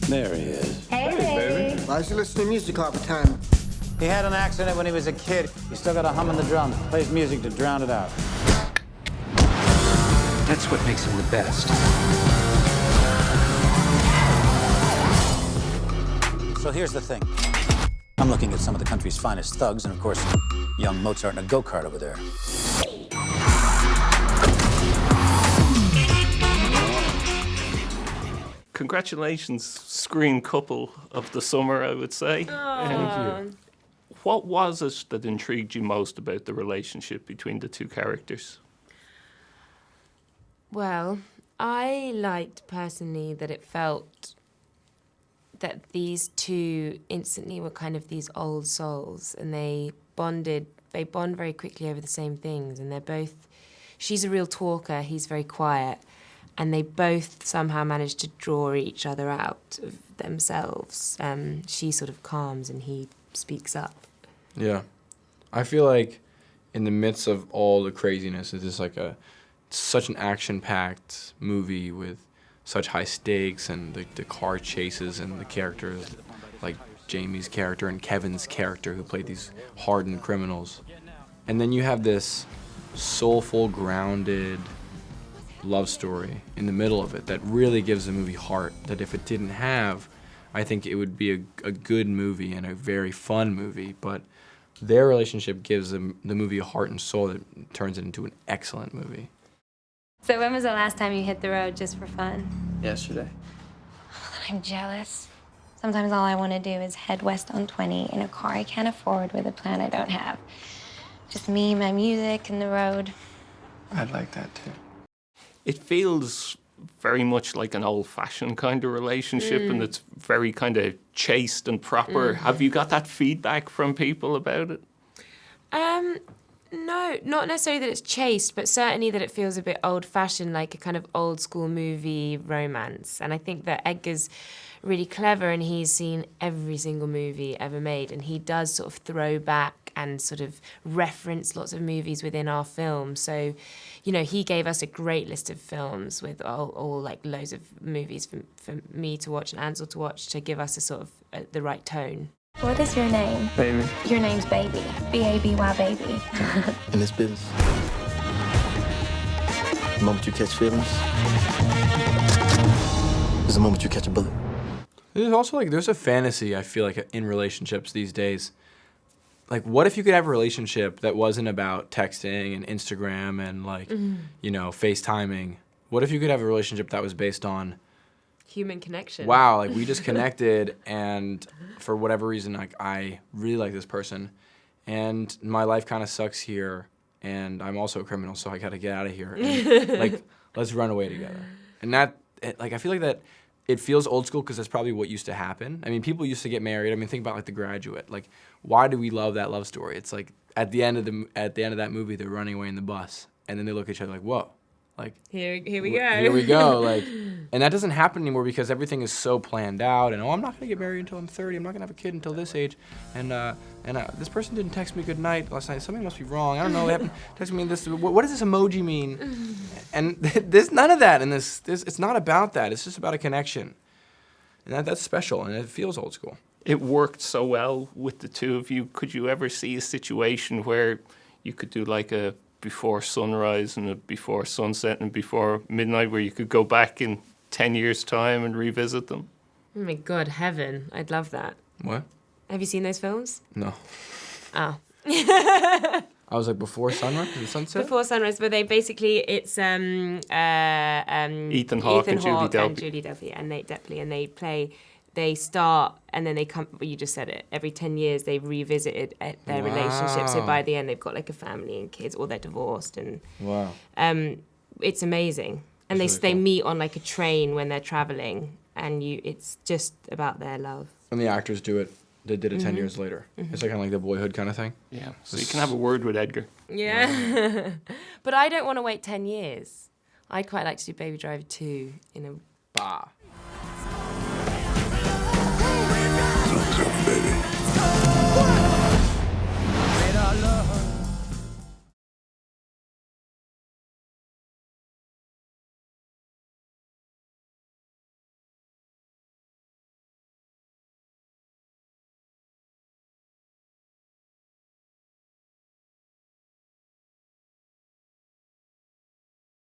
There he is. Hey, baby. Why is he listening to music all the time? He had an accident when he was a kid. He's still got a hum in the drum. Plays music to drown it out. That's what makes him the best. So here's the thing. I'm looking at some of the country's finest thugs, and of course, young Mozart in a go-kart over there. Congratulations, screen couple of the summer, I would say. Thank you. What was it that intrigued you most about the relationship between the two characters? Well, I liked personally that it felt that these two instantly were kind of these old souls, and they bond very quickly over the same things, and they're both, she's a real talker, he's very quiet, and they both somehow manage to draw each other out of themselves. She sort of calms and he speaks up. Yeah. I feel like in the midst of all the craziness, it's just like such an action-packed movie with such high stakes, and the car chases and the characters, like Jamie's character and Kevin's character who played these hardened criminals. And then you have this soulful, grounded love story in the middle of it that really gives the movie heart, that if it didn't have, I think it would be a good movie and a very fun movie, but their relationship gives the movie a heart and soul that turns it into an excellent movie. So when was the last time you hit the road just for fun? Yesterday. I'm jealous. Sometimes all I want to do is head west on 20 in a car I can't afford with a plan I don't have. Just me, my music, and the road. I'd like that too. It feels very much like an old-fashioned kind of relationship, and it's very kind of chaste and proper. Have you got that feedback from people about it? No, not necessarily that it's chaste, but certainly that it feels a bit old-fashioned, like a kind of old-school movie romance. And I think that Edgar's really clever, and he's seen every single movie ever made, and he does sort of throw back and sort of reference lots of movies within our film. So, you know, he gave us a great list of films with all like loads of movies for me to watch and Ansel to watch to give us a sort of the right tone. What is your name? Baby. Your name's Baby. B-A-B-Y, baby. In this business, the moment you catch feelings is the moment you catch a bullet. There's also there's a fantasy, I feel like, in relationships these days. Like, what if you could have a relationship that wasn't about texting and Instagram and you know, FaceTiming? What if you could have a relationship that was based on Human connection. wow, like we just connected, and for whatever reason, like I really like this person, and my life kind of sucks here, and I'm also a criminal, so I gotta get out of here. And, like, let's run away together. And that, like, I feel like that it feels old school because that's probably what used to happen. I mean, people used to get married. I mean, think about like The Graduate. Like, why do we love that love story? It's like at the end of that movie, they're running away in the bus, and then they look at each other like, whoa. Like Here we go. Here we go. Like, and that doesn't happen anymore because everything is so planned out. And I'm not gonna get married until I'm 30. I'm not gonna have a kid until this age. And this person didn't text me good night last night. Something must be wrong. I don't know. They haven't texted me this. What does this emoji mean? And there's none of that in this. It's not about that. It's just about a connection. And that's special. And it feels old school. It worked so well with the two of you. Could you ever see a situation where you could do like a before sunrise and a before sunset and before midnight, where you could go back in 10 years' time and revisit them? Oh my God, heaven. I'd love that. What? Have you seen those films? No. Oh. I was like, before sunrise and sunset? Before sunrise, but they basically, it's Ethan Hawke and Julie Delpy, and they start, and then they come, well, you just said it, every 10 years they revisited their relationship, so by the end they've got like a family and kids, or they're divorced, and wow. It's amazing. And That's they really cool. meet on like a train when they're traveling, and it's just about their love. And the actors do it. They did it 10 years later. It's like kind of like the Boyhood kind of thing. Yeah, so you can have a word with Edgar. Yeah. But I don't want to wait 10 years. I'd quite like to do Baby Driver 2 in a... Bah.